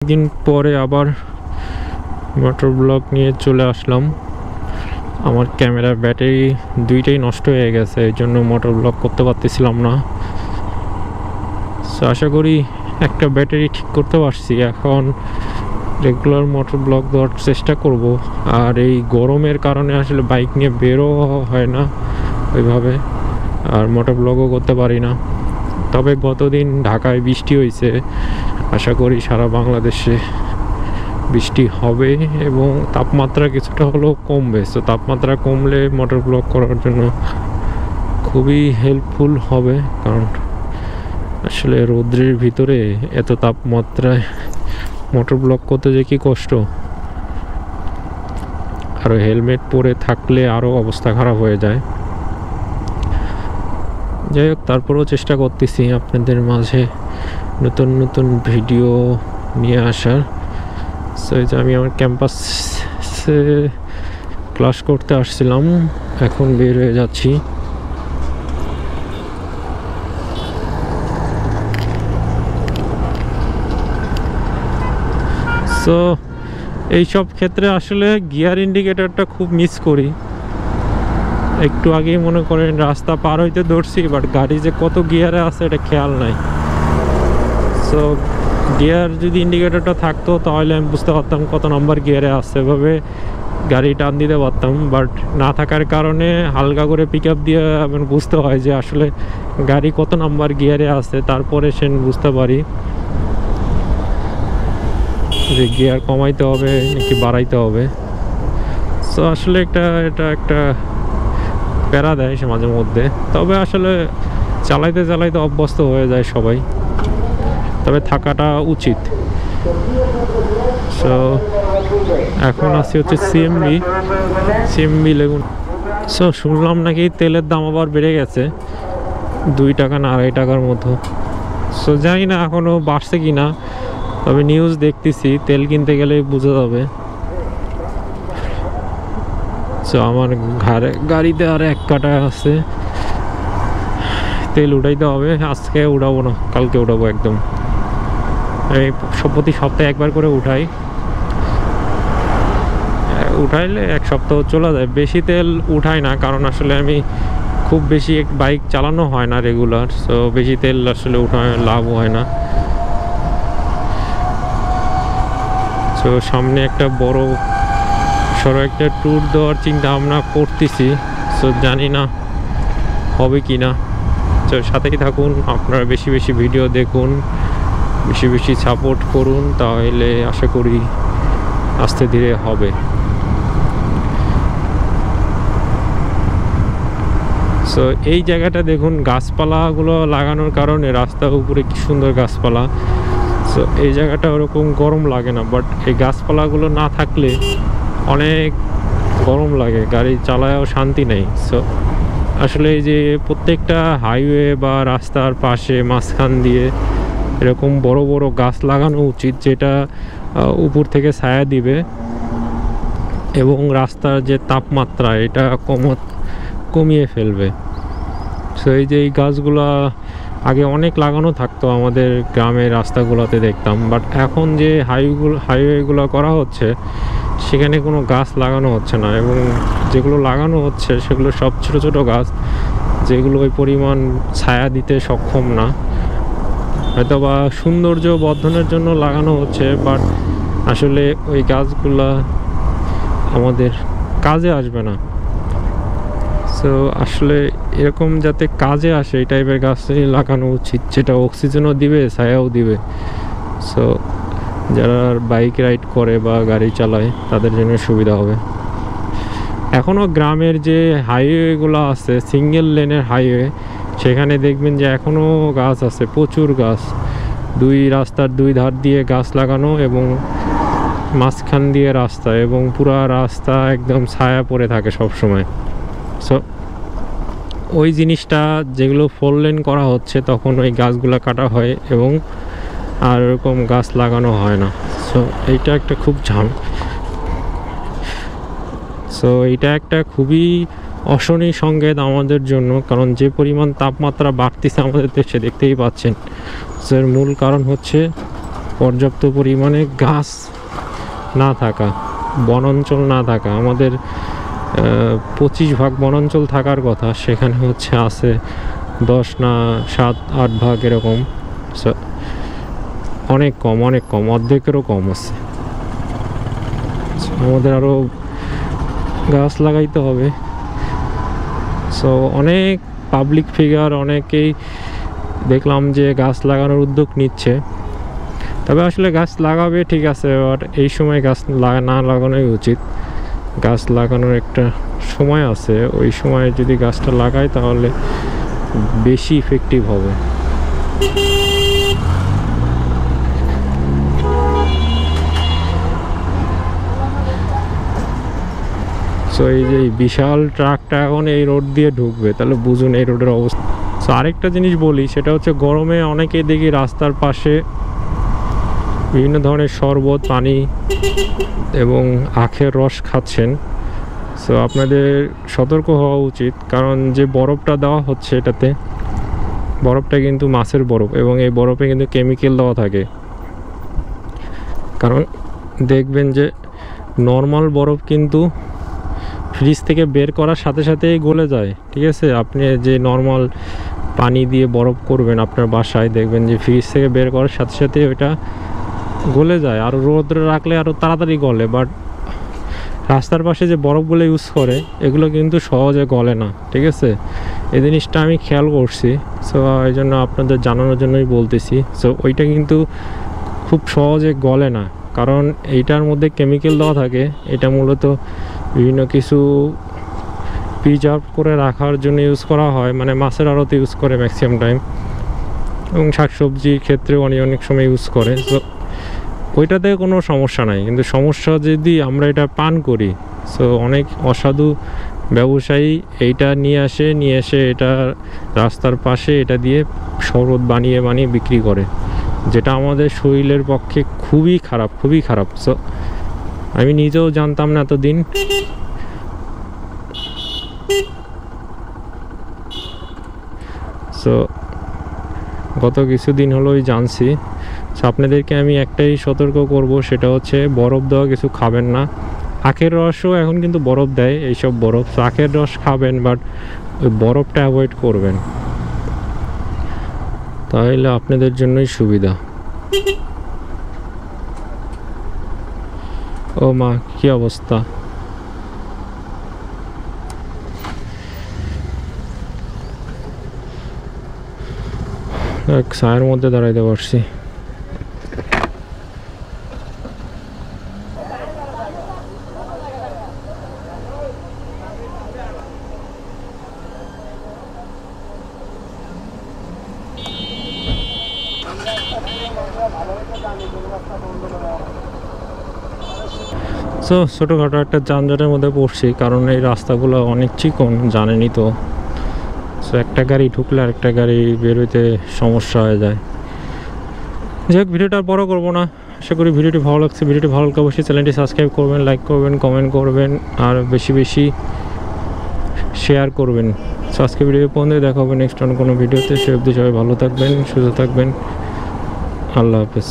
দিন পরে আবার মোটর ব্লগ নিয়ে চলে আসলাম। আমার ক্যামেরার ব্যাটারি দুইটাই নষ্ট হয়ে গেছে, এই জন্য মোটর ব্লগ করতে পারতেছিলাম না। আশা করি একটা ব্যাটারি ঠিক করতে পারছি, এখন রেগুলার মোটর ব্লগ দেওয়ার চেষ্টা করব। আর এই গরমের কারণে আসলে বাইক নিয়ে বেরো হয় না ওইভাবে, আর মোটর ব্লগও করতে পারি না। তবে গতদিন ঢাকায় বৃষ্টি হয়েছে, আশা করি সারা বাংলাদেশে বৃষ্টি হবে এবং তাপমাত্রা কিছুটা হলেও কমবে। তো তাপমাত্রা কমলে মোটর ব্লগ করার জন্য খুবই হেল্পফুল হবে, কারণ আসলে রৌদ্রের ভিতরে এত তাপমাত্রায় মোটর ব্লগ করতে যে কি কষ্ট। আর হেলমেট পরে থাকলে আরও অবস্থা খারাপ হয়ে যায়। যাই হোক, তারপরেও চেষ্টা করতেছি আপনাদের মাঝে নতুন নতুন ভিডিও নিয়ে আসার। সো এই যে আমি আমার ক্যাম্পাসে ক্লাস করতে আসছিলাম, এখন বের হয়ে যাচ্ছি। সো এইসব ক্ষেত্রে আসলে গিয়ার ইন্ডিকেটরটা খুব মিস করি। একটু আগেই মনে করেন রাস্তা পার হইতে ধরছি, বাট গাড়ি যে কত গিয়ারে আছে এটা খেয়াল নাই। সো গিয়ার যদি ইন্ডিকেটরটা থাকতো তাহলে আমি বুঝতে পারতাম কত নম্বর গিয়ারে আছে, এভাবে গাড়ি টান দিতে পারতাম। বাট না থাকার কারণে হালকা করে পিক আপ দিয়ে আমার বুঝতে হয় যে আসলে গাড়ি কত নম্বর গিয়ারে আছে, তারপরে সে বুঝতে পারি যে গিয়ার কমাইতে হবে নাকি বাড়াইতে হবে। সো আসলে এটা একটা প্যারা দেয় সে মাঝে মধ্যে, তবে আসলে চালাইতে চালাইতে অভ্যস্ত হয়ে যায় সবাই, তবে থাকাটা উচিত। সো এখন আসি হচ্ছে সিএমবি লেগুন। সো শুনলাম নাকি তেলের দাম আবার বেড়ে গেছে 2 টাকা না 2.5 টাকার মতো। সো জানি না এখনও বাড়ছে কি না, তবে নিউজ দেখতেছি, তেল কিনতে গেলে বোঝা যাবে। সো আমার গাড়িতে আর 1 কাটা আছে, তেল উঠাইতে হবে। আজকে উঠাবো না, কালকে উঠাবো একদম। এই প্রতি সপ্তাহে একবার করে উঠাইলে 1 সপ্তাহ চলে যায়। বেশি তেল উঠাই না, কারণ আসলে আমি খুব বেশি বাইক চালানো হয় না রেগুলার। সো বেশি তেল আসলে উঠায় লাভ হয় না। সো সামনে একটা বড় সড়ো একটা ট্যুর দেওয়ার চিন্তা ভাবনা করতেছি। সো জানি না হবে কি না। তো সাথেই থাকুন, আপনারা বেশি বেশি ভিডিও দেখুন, বেশি বেশি সাপোর্ট করুন, তাহলে আশা করি আস্তে ধীরে হবে। সো এই জায়গাটা দেখুন, গাছপালাগুলো লাগানোর কারণে রাস্তার উপরে কি সুন্দর গাছপালা। সো এই জায়গাটা ওরকম গরম লাগে না, বাট এই গাছপালাগুলো না থাকলে অনেক গরম লাগে, গাড়ি চালায়ও শান্তি নেই। সো আসলে এই যে প্রত্যেকটা হাইওয়ে বা রাস্তার পাশে মাঝখান দিয়ে এরকম বড় বড় গাছ লাগানো উচিত, যেটা উপর থেকে ছায়া দিবে এবং রাস্তার যে তাপমাত্রা এটা কমিয়ে ফেলবে। সো এই যে এই গাছগুলা আগে অনেক লাগানো থাকতো আমাদের গ্রামের রাস্তাগুলোতে দেখতাম, বাট এখন যে হাইওয়েগুলো করা হচ্ছে সেখানে কোনো গাছ লাগানো হচ্ছে না, এবং যেগুলো লাগানো হচ্ছে সেগুলো সব ছোট ছোট গাছ, যেগুলো ওই পরিমাণ ছায়া দিতে সক্ষম না। হয়তো বা সৌন্দর্য বর্ধনের জন্য লাগানো হচ্ছে, বাট আসলে ওই গাছগুলা আমাদের কাজে আসবে না। সো আসলে এরকম যাতে কাজে আসে এই টাইপের গাছ লাগানো উচিত, যেটা অক্সিজেনও দিবে, ছায়াও দিবে। সো যারা বাইক রাইড করে বা গাড়ি চালায় তাদের জন্য সুবিধা হবে। এখনও গ্রামের যে হাইওয়েগুলো আছে, সিঙ্গেল লেনের হাইওয়ে, সেখানে দেখবেন যে এখনও গাছ আছে, প্রচুর গাছ। রাস্তার 2 ধার দিয়ে গাছ লাগানো এবং মাঝখান দিয়ে রাস্তা, এবং পুরা রাস্তা একদম ছায়া পড়ে থাকে সব সময়। সো ওই জিনিসটা যেগুলো 4 লেন করা হচ্ছে তখন ওই গাছগুলো কাটা হয় এবং আর এরকম গাছ লাগানো হয় না। সো এইটা একটা খুবই অশনি সংকেত আমাদের জন্য, কারণ যে পরিমাণ তাপমাত্রা বাড়তেছে আমাদের দেশে দেখতেই পাচ্ছেন। এর মূল কারণ হচ্ছে পর্যাপ্ত পরিমাণে গাছ না থাকা, বনাঞ্চল না থাকা। আমাদের 25 ভাগ বনাঞ্চল থাকার কথা, সেখানে হচ্ছে আছে 10 না 7-8 ভাগ এরকম। অনেক কম, অনেক কম, অর্ধেকেরও কম আছে। আমাদের আরও গাছ লাগাইতে হবে। সো অনেক পাবলিক ফিগার, অনেকেই দেখলাম যে গাছ লাগানোর উদ্যোগ নিচ্ছে। তবে আসলে গাছ লাগাবে ঠিক আছে, বাট এই সময় গাছ না লাগানোই উচিত। গাছ লাগানোর একটা সময় আছে, ওই সময় যদি গাছটা লাগায় তাহলে বেশি ইফেক্টিভ হবে। সো এই যে বিশাল ট্রাকটা এখন এই রোড দিয়ে ঢুকবে, তাহলে বুঝুন এই রোডের অবস্থা। সো আরেকটা জিনিস বলি, সেটা হচ্ছে গরমে অনেকেই দেখি রাস্তার পাশে বিভিন্ন ধরনের শরবত, পানি এবং আখের রস খাচ্ছেন। সো আপনাদের সতর্ক হওয়া উচিত, কারণ যে বরফটা দেওয়া হচ্ছে এটাতে, বরফটা কিন্তু মাছের বরফ, এবং এই বরফে কিন্তু কেমিক্যাল দেওয়া থাকে। কারণ দেখবেন যে নর্মাল বরফ কিন্তু ফ্রিজ থেকে বের করার সাথে সাথেই গলে যায়, ঠিক আছে। আপনি যে নর্মাল পানি দিয়ে বরফ করবেন আপনার বাসায়, দেখবেন যে ফ্রিজ থেকে বের করার সাথে সাথে ওইটা গলে যায়, আর রোদে রাখলে আরও তাড়াতাড়ি গলে। বাট রাস্তার পাশে যে বরফগুলো ইউজ করে এগুলো কিন্তু সহজে গলে না, ঠিক আছে। এই জিনিসটা আমি খেয়াল করছি। সো এই জন্য আপনাদের জানানোর জন্যই বলতেছি। সো ওইটা কিন্তু খুব সহজে গলে না, কারণ এইটার মধ্যে কেমিক্যাল দেওয়া থাকে। এটা মূলত বিভিন্ন কিছু প্রিজার্ভ করে রাখার জন্য ইউজ করা হয়, মানে মাছের আড়তে ইউজ করে ম্যাক্সিমাম টাইম, এবং শাকসবজির ক্ষেত্রেও অনেক সময় ইউজ করে। সো ওইটাতে কোনো সমস্যা নাই, কিন্তু সমস্যা যদি আমরা এটা পান করি। সো অনেক অসাধু ব্যবসায়ী এইটা নিয়ে এসে এটা রাস্তার পাশে এটা দিয়ে শরবত বানিয়ে বিক্রি করে, যেটা আমাদের শরীরের পক্ষে খুবই খারাপ, খুবই খারাপ। সো আমি নিজেও জানতাম না এতদিন। সো গত কিছুদিন হলোই জানছি। সো আপনাদেরকে আমি একটাই সতর্ক করব, সেটা হচ্ছে বরফ দেওয়া কিছু খাবেন না। আখের রসও এখন কিন্তু বরফ দেয়, এইসব বরফ। সো আখের রস খাবেন, বাট ওই বরফটা অ্যাভয়েড করবেন, তাহলে আপনাদের জন্যই সুবিধা। ও মা, কি অবস্থা! এক ছায়ের মধ্যে দাঁড়াইতে পারছি। সো ছোটোখাটো একটা যানজটের মধ্যে পড়ছি, কারণ এই রাস্তাগুলো অনেক চিকন, জানেনই তো। সো একটা গাড়ি ঢুকলে আরেকটা গাড়ি বেরোতে সমস্যা হয়ে যায়। যাই হোক, ভিডিওটা আর বড় করবো না। আশা করি ভিডিওটি ভালো লাগছে। ভিডিওটি ভালো লাগলে অবশ্যই চ্যানেলটি সাবস্ক্রাইব করবেন, লাইক করবেন, কমেন্ট করবেন, আর বেশি বেশি শেয়ার করবেন। সো আজকে ভিডিও পর্যন্ত, দেখা হবে নেক্সট কোনো ভিডিওতে। সে অবধি সবাই ভালো থাকবেন, সুস্থ থাকবেন। আল্লাহ হাফেজ।